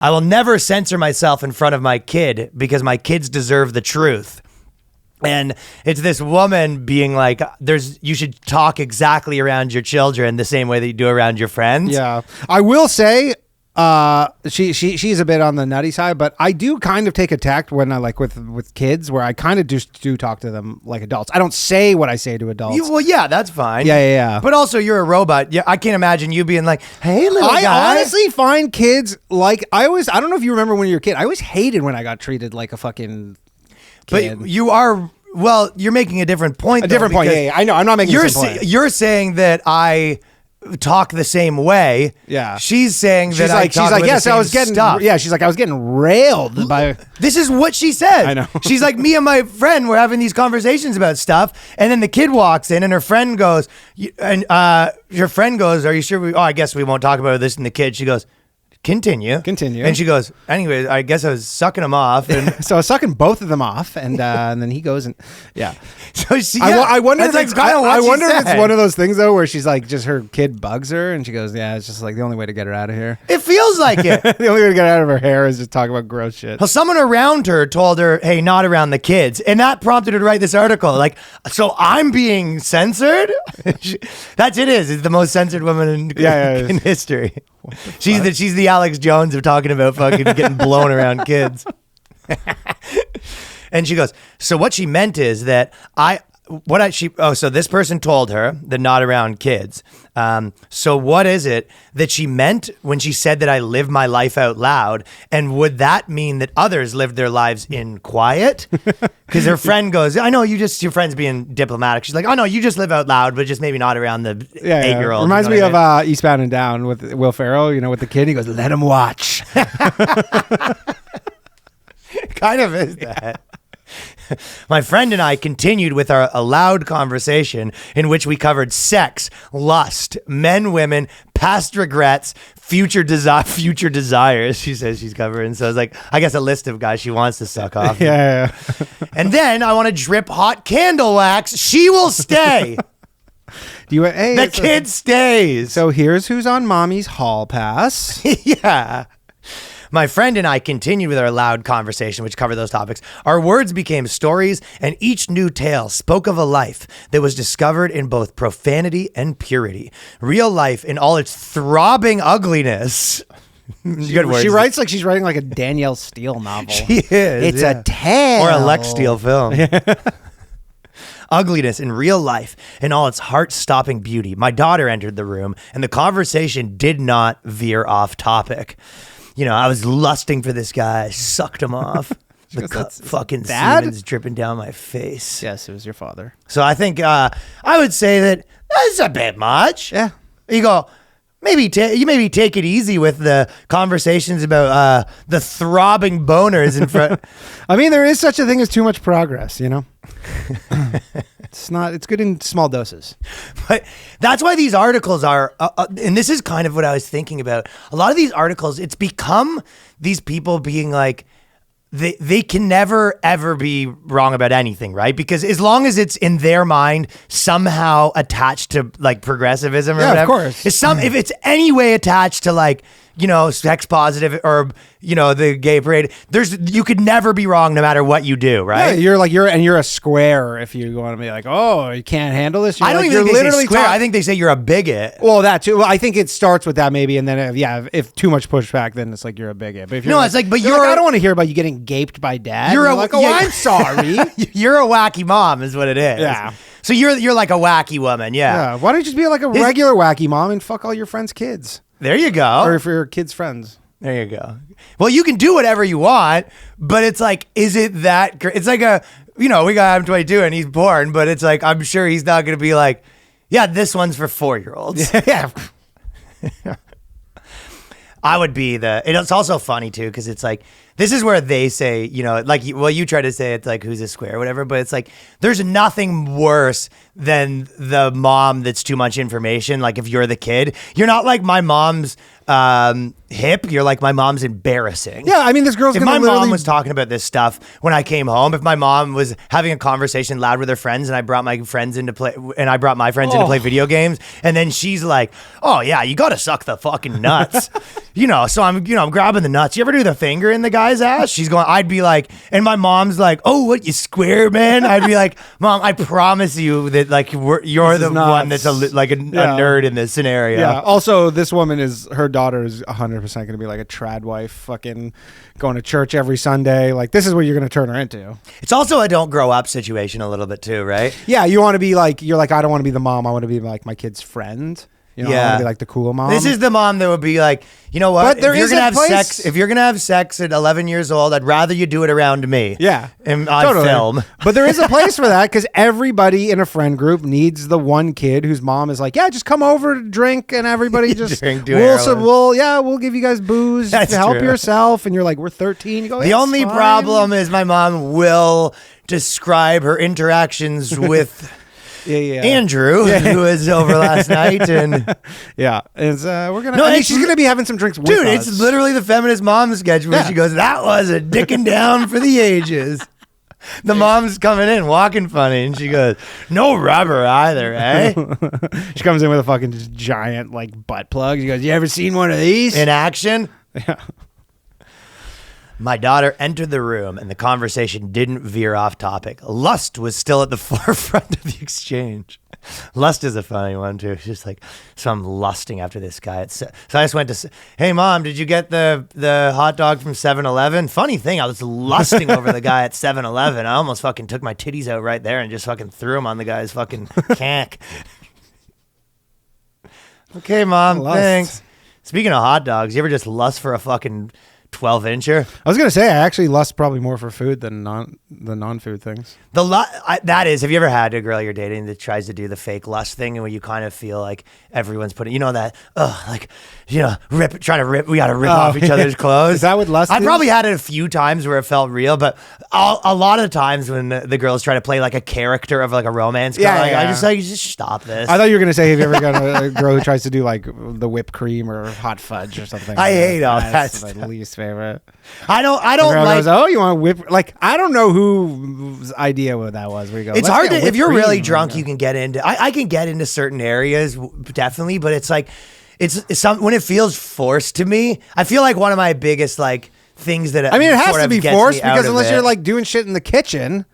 I will never censor myself in front of my kid because my kids deserve the truth. And it's this woman being like, you should talk exactly around your children the same way that you do around your friends. Yeah. I will say, she's a bit on the nutty side, but I do kind of take a tact when I with kids where I kind of do talk to them like adults. I don't say what I say to adults. Well, yeah, that's fine. Yeah. But also you're a robot. Yeah, I can't imagine you being like, hey, little guy. I honestly find kids like, I don't know if you remember when you were a kid, I always hated when I got treated like a fucking kid. But you are, well, you're making a different point. Yeah, I know. I'm not making the same point. You're saying that I talk the same way. Yeah. She's saying that I talk about the same stuff. Yeah, she's like, I was getting railed by... This is what she said. I know. She's like, me and my friend were having these conversations about stuff, and then the kid walks in, and her friend goes, are you sure I guess we won't talk about this, and the kid, she goes, Continue. And she goes, anyway, I guess I was sucking them off. And so I was sucking both of them off. And then he goes and, yeah. So she, I wonder if it's one of those things, though, where she's like, just her kid bugs her. And she goes, yeah, it's just like the only way to get her out of here. It feels like it. The only way to get her out of her hair is just talk about gross shit. Well, someone around her told her, hey, not around the kids. And that prompted her to write this article. Like, so I'm being censored? That's it is. It's the most censored woman in history. She's the Alex Jones of talking about fucking getting blown around kids. And she goes, so what she meant is that so this person told her that not around kids. So what is it that she meant when she said that I live my life out loud? And would that mean that others live their lives in quiet? Because her friend goes, I know your friend's being diplomatic. She's like, oh no, you just live out loud, but just maybe not around the 8-year-old. Reminds me of Eastbound and Down with Will Ferrell, with the kid. He goes, let him watch. Kind of is that. My friend and I continued with a loud conversation in which we covered sex, lust, men, women, past regrets, future desires. She says she's covering. So it's like, I guess a list of guys she wants to suck off. Yeah. And then I want to drip hot candle wax. She will stay. The kid stays. So here's who's on mommy's hall pass. Yeah. My friend and I continued with our loud conversation, which covered those topics. Our words became stories, and each new tale spoke of a life that was discovered in both profanity and purity. Real life in all its throbbing ugliness. Good words. She writes like she's writing like a Danielle Steele novel. She is. It's a tale. Or a Lex Steele film. Ugliness in real life in all its heart-stopping beauty. My daughter entered the room, and the conversation did not veer off topic. I was lusting for this guy. I sucked him off. Fucking semen's dripping down my face. Yes, it was your father. So I think I would say that's a bit much. Yeah. You go, maybe take it easy with the conversations about the throbbing boners in front. I mean, there is such a thing as too much progress, It's good in small doses. But that's why these articles are, and this is kind of what I was thinking about. A lot of these articles, it's become these people being like, they can never, ever be wrong about anything, right? Because as long as it's in their mind somehow attached to like progressivism or whatever. Of course. If it's any way attached to like, sex positive or, the gay parade, you could never be wrong no matter what you do, right? Yeah, you're a square if you want to be like, oh, you can't handle this. I don't even think they say square. I think they say you're a bigot. Well, that too. Well, I think it starts with that maybe, and then if too much pushback, then it's like you're a bigot. But if you're I don't want to hear about you getting gaped by dad. I'm sorry. You're a wacky mom, is what it is. Yeah. So you're like a wacky woman, yeah. Why don't you just be like a regular wacky mom and fuck all your friends' kids? There you go. Or for your kids' friends. There you go. Well, you can do whatever you want, but it's like, is it that great? It's like we got him 22 and he's born, but it's like, I'm sure he's not going to be like, yeah, this one's for 4-year-olds. Yeah. I would be it's also funny too, because it's like, this is where they say, you try to say it's like, who's a square or whatever, but it's like, there's nothing worse than the mom that's too much information. Like if you're the kid, you're not like my mom's, hip, you're like, my mom's embarrassing. Yeah, I mean, this girl's If gonna my literally... mom was talking about this stuff when I came home, if my mom was having a conversation loud with her friends and I brought my friends in to play video games, and then she's like, oh yeah, you gotta suck the fucking nuts. So I'm grabbing the nuts. You ever do the finger in the guy's ass? I'd be like, and my mom's like, oh, what, you square, man? I'd be like, Mom, I promise you that like you're the one that's a nerd in this scenario. Yeah. Also, this woman her daughter is 100% going to be like a trad wife, fucking going to church every Sunday. Like, this is what you're going to turn her into. It's also a don't grow up situation a little bit too, right? Yeah. You want to be like, you're like, I don't want to be the mom. I want to be like my kid's friend. I want to be like the cool mom. This is the mom that would be like, you know what? But there is a place. If you're gonna have sex at 11 years old, I'd rather you do it around me. Yeah, and on film. But there is a place for that because everybody in a friend group needs the one kid whose mom is like, yeah, just come over to drink, and everybody just we'll give you guys booze to help yourself. And you're like, we're 13. You go, the only problem is my mom will describe her interactions with. Andrew, who was over last night, and we're gonna. She's gonna be having some drinks with us. Dude, it's literally the Feminist Mom sketch where she goes, "That was a dicking down for the ages." The mom's coming in walking funny, and she goes, "No rubber either, eh?" She comes in with a fucking giant like butt plug. She goes, "You ever seen one of these in action?" Yeah. My daughter entered the room and the conversation didn't veer off topic. Lust was still at the forefront of the exchange. Lust is a funny one too. She's just like, so I'm lusting after this guy. So I just went to, hey mom, did you get the hot dog from 7-Eleven? Funny thing, I was lusting over the guy at 7-Eleven. I almost fucking took my titties out right there and just fucking threw them on the guy's fucking cank. Okay, mom, thanks. Speaking of hot dogs, you ever just lust for a fucking 12-incher? I was gonna say I actually lust probably more for food than non-food things. That is, have you ever had a girl you're dating that tries to do the fake lust thing, and where you kind of feel like everyone's putting, we gotta rip off each other's clothes? Is that what lust is? I probably had it a few times where it felt real, but a lot of the times when the girls try to play like a character of like a romance girl, I just like, just stop this. I thought you were gonna say, have you ever got a girl who tries to do like the whipped cream or hot fudge or something? I hate all that. That's my least favorite. I don't like. Goes, oh, you want whip? Like, I don't know whose idea that was. Where you go, it's hard to, if you're really drunk, you can get into. I can get into certain areas definitely, but it's like it's when it feels forced to me. I feel like one of my biggest like things that it has to be forced because unless you're like doing shit in the kitchen.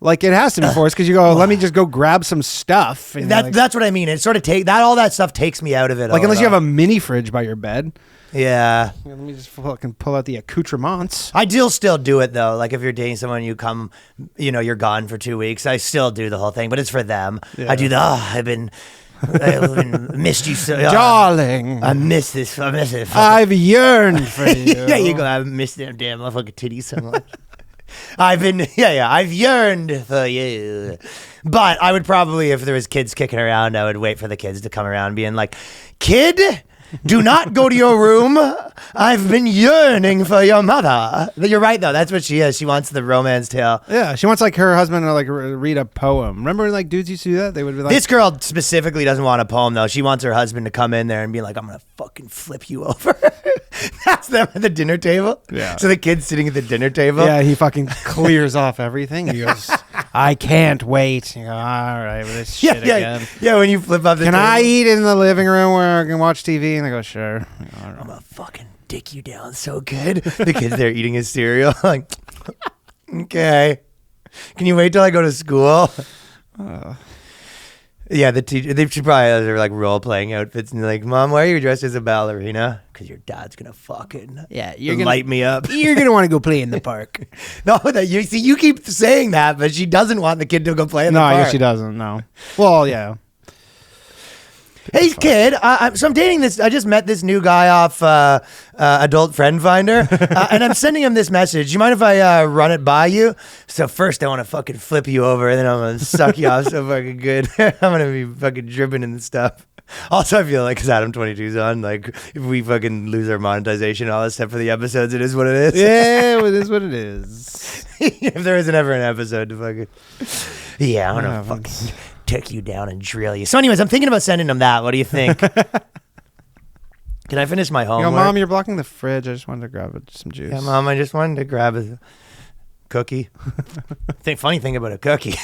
Like, it has to be forced because you go, let me just go grab some stuff. And that's what I mean. It sort of all that stuff takes me out of it. Like, unless you have a mini fridge by your bed. Yeah. Let me just fucking pull out the accoutrements. I still do it though. Like if you're dating someone, you come, you're gone for 2 weeks. I still do the whole thing, but it's for them. Yeah. I do I've been missed you so, darling. I miss this. I miss it. I've yearned for you. Yeah, you go. I've missed them damn motherfucking titties so much. I've yearned for you. But I would probably, if there was kids kicking around, I would wait for the kids to come around being like, kid, do not go to your room. I've been yearning for your mother. You're right, though. That's what she is. She wants the romance tale. Yeah, she wants like her husband to like read a poem. Remember, like dudes used to do that. They would be like, this girl specifically doesn't want a poem though. She wants her husband to come in there and be like, I'm gonna fucking flip you over. That's them at the dinner table. Yeah. So the kid's sitting at the dinner table. Yeah, he fucking clears off everything. He goes, I can't wait. You go, all right, with this shit again. Yeah, when you flip up the Can table. I eat in the living room where I can watch TV? And I go, sure. I'm gonna fucking dick you down so good. The kid's there eating his cereal. Like, okay. Can you wait till I go to school? Yeah, the teacher, they should probably have their like role playing outfits and they're like, Mom, why are you dressed as a ballerina? Because your dad's gonna fucking light me up. You're gonna want to go play in the park. No, you keep saying that, but she doesn't want the kid to go play in the park. No, I guess she doesn't. No. Well, yeah. Hey kid, so I'm dating this. I just met this new guy off Adult Friend Finder, and I'm sending him this message. You mind if I run it by you? So first, I want to fucking flip you over, and then I'm gonna suck you off so fucking good. I'm gonna be fucking dripping in the stuff. Also, I feel like because Adam 22's on, like if we fucking lose our monetization, and all that stuff for the episodes, it is what it is. Yeah, it is what it is. If there isn't ever an episode to fucking, yeah, I'm gonna fucking take you down and drill you. So anyways, I'm thinking about sending him that. What do you think? Can I finish my homework? Mom, you're blocking the fridge. I just wanted to grab some juice. Yeah, Mom, I just wanted to grab a cookie. Funny thing about a cookie.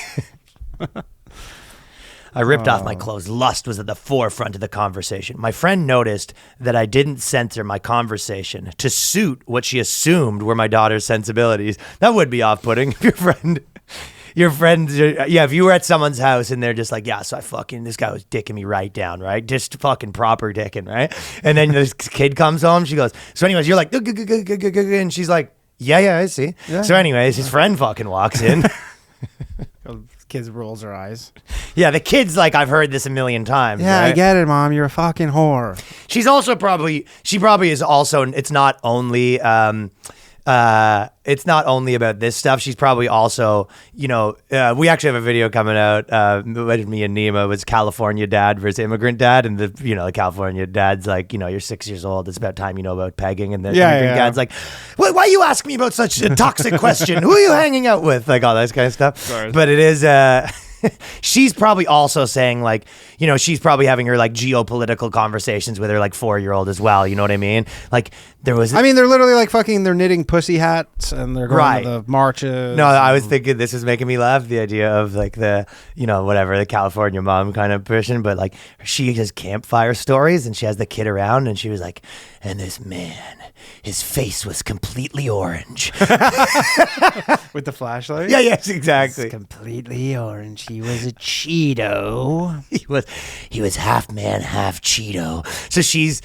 I ripped off my clothes. Lust was at the forefront of the conversation. My friend noticed that I didn't censor my conversation to suit what she assumed were my daughter's sensibilities. That would be off-putting if your friends, if you were at someone's house and they're just like, yeah, so this guy was dicking me right down, right? Just fucking proper dicking, right? And then this kid comes home, she goes, so anyways, you're like, and she's like, yeah, I see. Yeah. So anyways, his friend fucking walks in. Kids rolls her eyes. Yeah, the kid's like, I've heard this a million times. Yeah, right? I get it, Mom. You're a fucking whore. She's also she probably is also, it's not only about this stuff. She's probably also, we actually have a video coming out with me and Nima. It was California dad versus immigrant dad. And the California dad's like, you're 6 years old. It's about time you know about pegging. And the immigrant dad's like, why you ask me about such a toxic question? Who are you hanging out with? Like all that kind of stuff. Sorry. But it is, she's probably also saying like, she's probably having her like geopolitical conversations with her like 4-year-old as well. You know what I mean? Like they're literally like fucking, they're knitting pussy hats and they're going to the marches. No, I was thinking this was making me laugh. The idea of like the, the California mom kind of person, but like she does campfire stories and she has the kid around and she was like, and this man, his face was completely orange. With the flashlight? Yeah, yes, exactly. It's completely orange. He was a Cheeto. He was half man, half Cheeto. So she's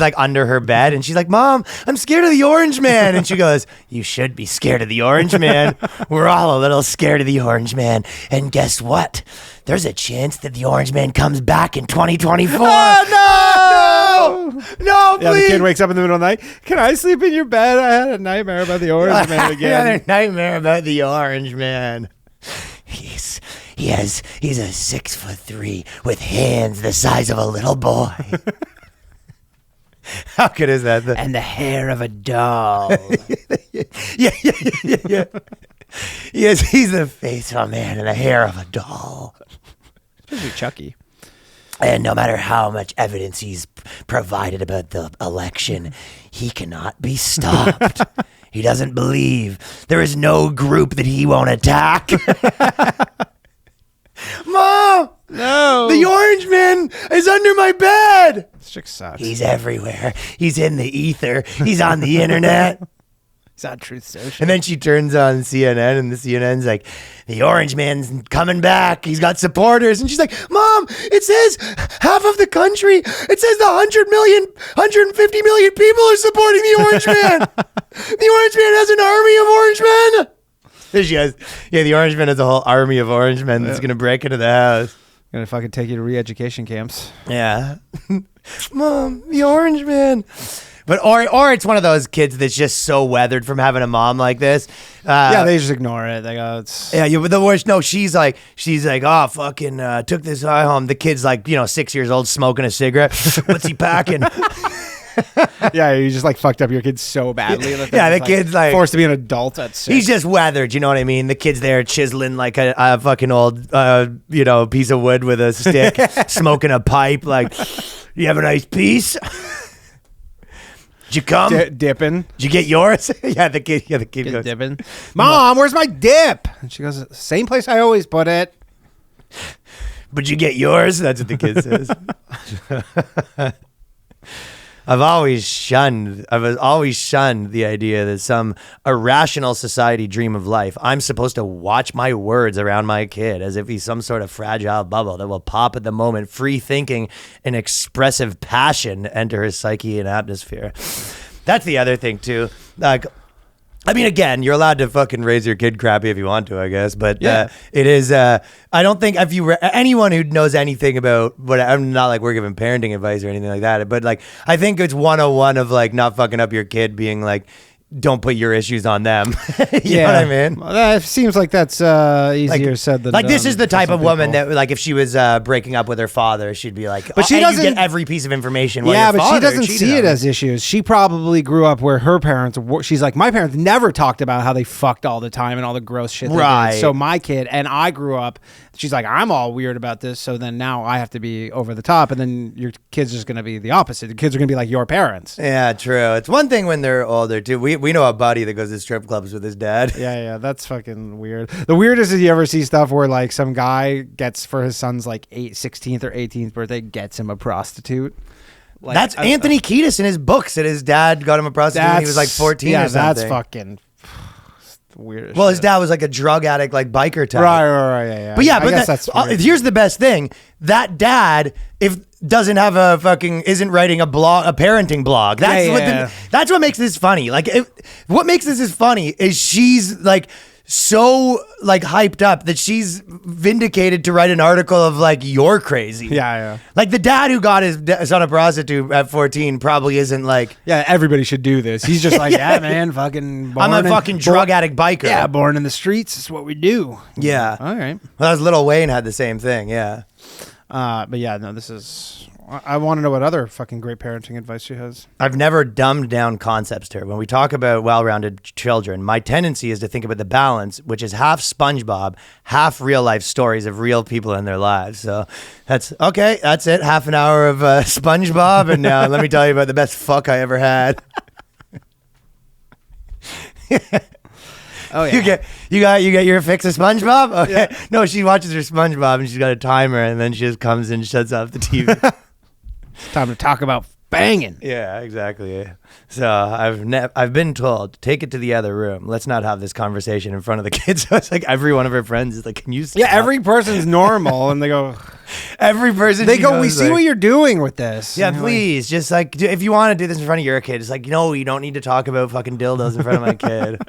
like under her bed and she's like, Mom, I'm scared of the orange man. And she goes, you should be scared of the orange man. We're all a little scared of the orange man. And guess what? There's a chance that the orange man comes back in 2024. Oh, no, please. Yeah, the kid wakes up in the middle of the night. Can I sleep in your bed? I had a nightmare about the orange man again. I had a nightmare about the orange man. He's a 6'3" with hands the size of a little boy. How good is that? And the hair of a doll. Yeah. Yes, he's the face of a man and the hair of a doll. It's pretty Chucky. And no matter how much evidence he's provided about the election, he cannot be stopped. He doesn't believe. There is no group that he won't attack. Mom! No. The orange man is under my bed. This chick sucks. He's everywhere. He's in the ether. He's on the internet. He's on Truth Social. And then she turns on CNN and the CNN's like, the orange man's coming back. He's got supporters. And she's like, Mom, it says half of the country. It says the 150 million people are supporting the orange man. The orange man has an army of orange men. The orange man has a whole army of orange men that's going to break into the house. Gonna fucking take you to re-education camps. Yeah. Mom, the orange man. But or it's one of those kids that's just so weathered from having a mom like this. They just ignore it. They go, it's... Yeah, but the worst. No, she's like, oh, fucking took this guy home. The kid's like, 6 years old, smoking a cigarette. What's he packing? Yeah, you just like fucked up your kid so badly. The kid's like forced to be an adult at 6. He's just weathered, you know what I mean? The kid's there chiseling like a fucking old, piece of wood with a stick, smoking a pipe. Like, you have a nice piece. Did you come? Dipping. Did you get yours? The kid goes dipping. Mom, where's my dip? And she goes, same place I always put it. But you get yours? That's what the kid says. I've always shunned the idea that some irrational society dream of life. I'm supposed to watch my words around my kid as if he's some sort of fragile bubble that will pop at the moment, free thinking and expressive passion enter his psyche and atmosphere. That's the other thing too. Like, I mean, again, you're allowed to fucking raise your kid crappy if you want to, I guess. But it is, I don't think if you anyone who knows anything about what, I'm not like we're giving parenting advice or anything like that. But like, I think it's 101 of like not fucking up your kid being like, don't put your issues on them. You know what I mean? Well, that seems like that's easier said than like done. This is the type of woman that, like, if she was breaking up with her father, she'd be like, but she doesn't get every piece of information. While yeah, your but she doesn't cheated see on it her. as issues. She probably grew up where her parents. She's like, my parents never talked about how they fucked all the time and all the gross shit. They did. So my kid and I grew up. She's like, I'm all weird about this. So then now I have to be over the top, and then your kid's just going to be the opposite. The kids are going to be like your parents. Yeah, true. It's one thing when they're older too. We know a buddy that goes to strip clubs with his dad. Yeah, that's fucking weird. The weirdest is you ever see stuff where like some guy gets for his son's like 16th or 18th birthday, gets him a prostitute. Like, that's Anthony Kiedis in his book said his dad got him a prostitute when he was like 14 or something. Yeah, that's fucking weird. Well, his dad was like a drug addict, like biker type. Right, yeah. But yeah, I guess that's weird. Here's the best thing. That dad, doesn't have isn't writing a parenting blog. That's that's what makes this funny. Like, what makes this is funny is she's like so like hyped up that she's vindicated to write an article of like, you're crazy. Yeah. Like the dad who got his son a prostitute at 14 probably isn't like, yeah, everybody should do this. He's just like, yeah, man, fucking I'm a fucking drug addict biker. Yeah, born in the streets is what we do. Yeah. All right. Well, that was Lil Wayne had the same thing. Yeah. But yeah, no, this is. I want to know what other fucking great parenting advice she has. I've never dumbed down concepts to her. When we talk about well-rounded children, my tendency is to think about the balance, which is half SpongeBob, half real-life stories of real people in their lives. So that's okay. That's it. Half an hour of SpongeBob, and now let me tell you about the best fuck I ever had. Oh yeah. You get your fix of SpongeBob? Okay. Yeah. No, she watches her SpongeBob and she's got a timer, and then she just comes and shuts off the TV. Time to talk about banging. Yeah, exactly. So I've been told, take it to the other room. Let's not have this conversation in front of the kids. So it's like every one of her friends is like, can you stop? Yeah, every person's normal, and they go. Every person. They go. We see what you're doing with this. Yeah, please, just like if you want to do this in front of your kid, it's like, no, you don't need to talk about fucking dildos in front of my kid.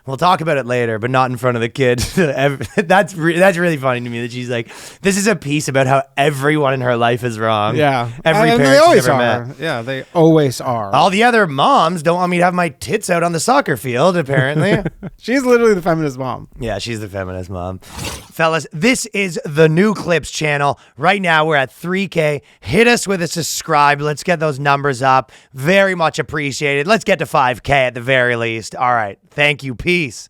We'll talk about it later, but not in front of the kid. That's really funny to me that she's like, this is a piece about how everyone in her life is wrong. Yeah. Every parent they always she's ever are. met. Yeah, they always are. All the other moms don't want me to have my tits out on the soccer field, apparently. She's literally the feminist mom. Yeah, she's the feminist mom. Fellas, this is the New Clips channel. Right now, we're at 3K. Hit us with a subscribe. Let's get those numbers up. Very much appreciated. Let's get to 5K at the very least. All right. Thank you. Peace.